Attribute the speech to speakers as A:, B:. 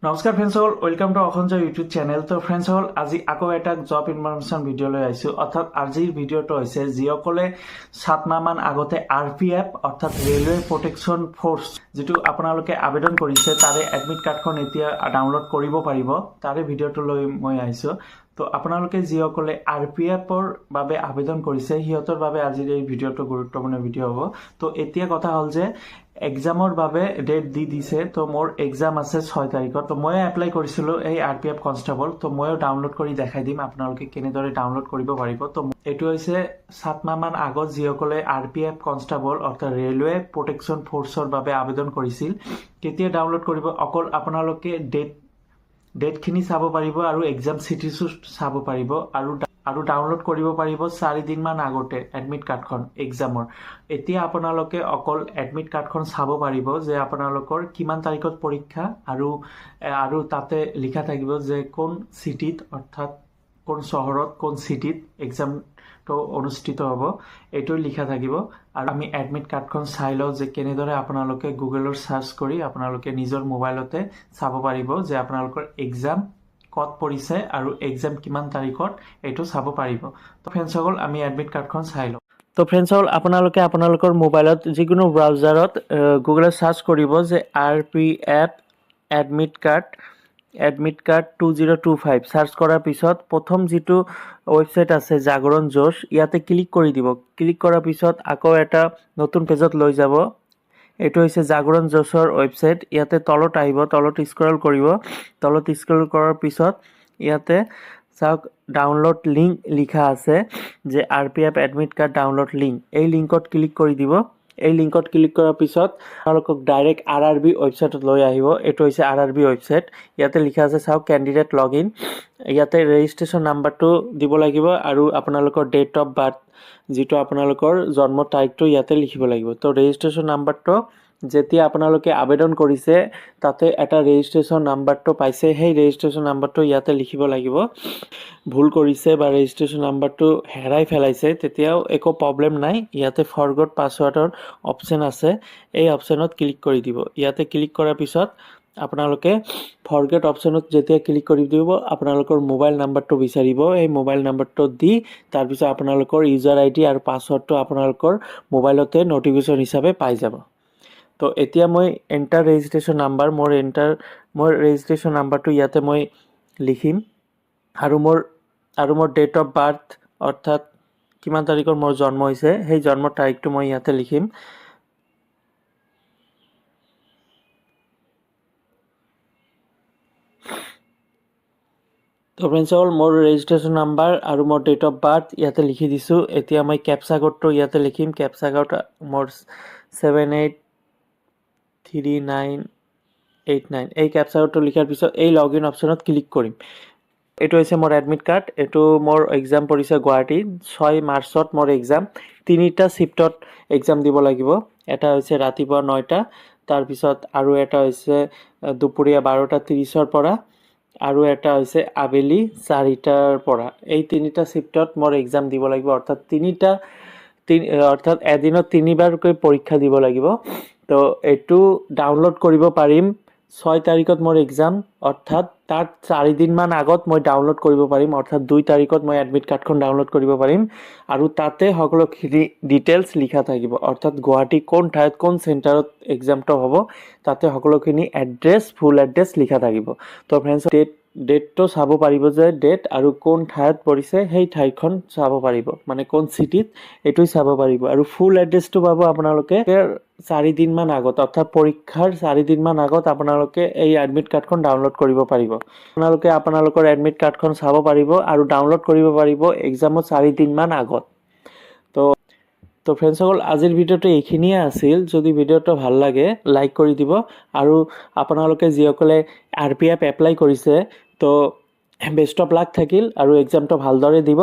A: নমস্কাৰ ফ্ৰেণ্ডসকল, welcome to অসঞ্জয় YouTube channel. তো ফ্ৰেণ্ডসকল, আজি আকৌ এটা জব ইনফৰমেশ্যন ভিডিঅ' লৈ আহিছোঁ। অৰ্থাৎ আজিৰ ভিডিঅ'টো হৈছে যিসকলে 7 মাহমান আগতে RPF অৰ্থাৎ ৰেলৱে প্ৰটেকশ্যন ফ'ৰ্চ যিটো আপোনালোকে আবেদন কৰিছে তাৰে এডমিট কাৰ্ডখন এতিয়া ডাউনলোড কৰিব পাৰিব, তাৰে ভিডিঅ'টো লৈ মই আহিছোঁ। তো আপোনালোকে যিসকলে RPFৰ বাবে আবেদন কৰিছে সিহঁতৰ বাবে আজিৰ এই ভিডিঅ'টো গুৰুত্বপূৰ্ণ ভিডিঅ' হ'ব। তো এতিয়া কথা হ'ল যে এক্সামৰ বাবে ডেট দি দিছে। তো মোৰ এক্সাম আছে 6 তাৰিখত। তো মই এপ্লাই কৰিছিলোঁ এই RPF কনষ্টেবল। তো ময়ো ডাউনলোড কৰি দেখাই দিম আপোনালোকে কেনেদৰে ডাউনলোড কৰিব পাৰিব। তো এইটো হৈছে 7 মাহমান আগত যিসকলে RPF কনষ্টেবল অৰ্থাৎ ৰেলৱে প্ৰটেকশ্যন ফ'ৰ্চৰ বাবে আবেদন কৰিছিল কেতিয়া ডাউনলোড কৰিব, অকল আপোনালোকে ডেটখিনি চাব পাৰিব আৰু এক্সাম চিটিজো চাব পাৰিব আৰু ডাউনলোড কৰিব পাৰিব 4 দিনমান আগতে এডমিট কাৰ্ডখন এক্সামৰ। এতিয়া আপোনালোকে অকল এডমিট কাৰ্ডখন চাব পাৰিব যে আপোনালোকৰ কিমান তাৰিখত পৰীক্ষা আৰু তাতে লিখা থাকিব যে কোন চিটিত অৰ্থাৎ কোন চহৰত কোন চিটিত এক্সামটো অনুষ্ঠিত হ'ব, এইটো লিখা থাকিব। আৰু আমি এডমিট কাৰ্ডখন চাই লওঁ যে কেনেদৰে আপোনালোকে গুগলৰ চাৰ্চ কৰি আপোনালোকে নিজৰ মোবাইলতে চাব পাৰিব যে আপোনালোকৰ এক্সাম ক'ত পৰিছে আৰু এক্সাম কিমান তাৰিখত এইটো চাব পাৰিব। তো ফ্ৰেণ্ডসকল, আমি এডমিট কাৰ্ডখন চাই লওঁ। তো ফ্ৰেণ্ডসকল, আপোনালোকে আপোনালোকৰ মোবাইলত যিকোনো ব্ৰাউজাৰত গুগলত চাৰ্চ কৰিব যে RPF এডমিট কাৰ্ড 2025 চাৰ্চ কৰাৰ পিছত প্ৰথম যিটো ৱেবছাইট আছে জাগৰণ জোশ, ইয়াতে ক্লিক কৰি দিব। ক্লিক কৰাৰ পিছত আকৌ এটা নতুন পেজত লৈ যাব। এইটো হৈছে জাগৰণ জোশৰ ৱেবছাইট। ইয়াতে তলত আহিব, তলত স্ক্ৰল কৰিব। তলত স্ক্ৰল কৰাৰ পিছত ইয়াতে চাওক ডাউনলোড লিংক লিখা আছে যে RPF admit card download link. এই লিংকত ক্লিক কৰি দিব। এই লিংকত ক্লিক কৰাৰ পিছত আপোনালোকক ডাইৰেক্ট RRB ৱেবছাইটত লৈ আহিব। এইটো হৈছে RRB ৱেবছাইট। ইয়াতে লিখা আছে চাওক কেণ্ডিডেট লগ ইন। ইয়াতে ৰেজিষ্ট্ৰেশ্যন নাম্বাৰটো দিব লাগিব আৰু আপোনালোকৰ ডেট অফ বাৰ্থ যিটো আপোনালোকৰ জন্ম তাৰিখটো ইয়াতে লিখিব লাগিব। তো ৰেজিষ্ট্ৰেশ্যন নাম্বাৰটো যেতিয়া আপোনালোকে আবেদন কৰিছে তাতে এটা ৰেজিষ্ট্ৰেশ্যন নাম্বাৰটো পাইছে, সেই ৰেজিষ্ট্ৰেশ্যন নাম্বাৰটো ইয়াতে লিখিব লাগিব। ভুল কৰিছে বা ৰেজিষ্ট্ৰেশ্যন নাম্বাৰটো হেৰাই পেলাইছে তেতিয়াও একো প্ৰব্লেম নাই। ইয়াতে ফৰগট পাছৱাৰ্ডৰ অপশ্যন আছে, এই অপশ্যনত ক্লিক কৰি দিব। ইয়াতে ক্লিক কৰাৰ পিছত আপোনালোকে ফৰগেট অপশ্যনত যেতিয়া ক্লিক কৰি দিব আপোনালোকৰ মোবাইল নাম্বাৰটো বিচাৰিব। এই মোবাইল নাম্বাৰটো দি তাৰপিছত আপোনালোকৰ ইউজাৰ ID আৰু পাছৱৰ্ডটো আপোনালোকৰ মোবাইলতে নটিফিকেশ্যন হিচাপে পাই যাব। তো এতিয়া মই এণ্টাৰ ৰেজিষ্ট্ৰেশ্যন নাম্বাৰ মোৰ ৰেজিষ্ট্ৰেশ্যন নাম্বাৰটো ইয়াতে মই লিখিম আৰু মোৰ ডেট অফ বাৰ্থ অৰ্থাৎ কিমান তাৰিখৰ মোৰ জন্ম হৈছে সেই জন্মৰ তাৰিখটো মই ইয়াতে লিখিম। তো ফ্ৰেণ্ডসকল, মোৰ ৰেজিষ্ট্ৰেশ্যন নাম্বাৰ আৰু মোৰ ডেট অফ বাৰ্থ ইয়াতে লিখি দিছোঁ। এতিয়া মই কেপচা কোডটো ইয়াতে লিখিম। কেপচা কোড মোৰ 783989। এই কেপচা কোডটো লিখাৰ পিছত এই লগ ইন অপশ্যনত ক্লিক কৰিম। এইটো হৈছে মোৰ এডমিট কাৰ্ড। এইটো মোৰ এক্সাম পৰিছে গুৱাহাটীত 6 মাৰ্চত মোৰ এক্সাম। 3টা শ্বিফ্টত এক্সাম দিব লাগিব। এটা হৈছে ৰাতিপুৱা 9টা, তাৰপিছত আৰু এটা হৈছে দুপৰীয়া 12:30 পৰা আৰু এটা হৈছে আবেলি 4টাৰ পৰা। এই 3টা শ্বিফ্টত মোৰ এক্সাম দিব লাগিব। অৰ্থাৎ এদিনত 3বাৰকৈ পৰীক্ষা দিব লাগিব। তো এইটো ডাউনলোড কৰিব পাৰিম 6 তাৰিখত মোৰ এক্সাম, অৰ্থাৎ তাত 4 দিনমান আগত মই ডাউনলোড কৰিব পাৰিম। অৰ্থাৎ 2 তাৰিখত মই এডমিট কাৰ্ডখন ডাউনলোড কৰিব পাৰিম আৰু তাতে সকলোখিনি ডিটেইলছ লিখা থাকিব। অৰ্থাৎ গুৱাহাটী কোন ঠাইত কোন চেণ্টাৰত এক্সামটো হ'ব তাতে সকলোখিনি ফুল এড্ৰেছ লিখা থাকিব। তো ফ্ৰেণ্ডছ, ডেটটো চাব পাৰিব যে ডেট আৰু কোন ঠাইত পৰিছে সেই ঠাইখন চাব পাৰিব, মানে কোন চিটিত এইটোই চাব পাৰিব। আৰু ফুল এড্ৰেছটো পাব আপোনালোকে 4 দিনমান আগত, অৰ্থাৎ পৰীক্ষাৰ 4 দিনমান আগত আপোনালোকে এই এডমিট কাৰ্ডখন ডাউনলোড কৰিব পাৰিব। আপোনালোকে আপোনালোকৰ এডমিট কাৰ্ডখন চাব পাৰিব আৰু ডাউনলোড কৰিব পাৰিব এক্সামৰ 4 দিনমান আগত। তো ফ্ৰেণ্ডসকল, আজিৰ ভিডিঅ'টো এইখিনিয়ে আছিল। যদি ভিডিঅ'টো ভাল লাগে লাইক কৰি দিব আৰু আপোনালোকে যিসকলে RPF এপ্লাই কৰিছে তো বেষ্ট অফ লাক থাকিল আৰু এক্সামটো ভালদৰে দিব।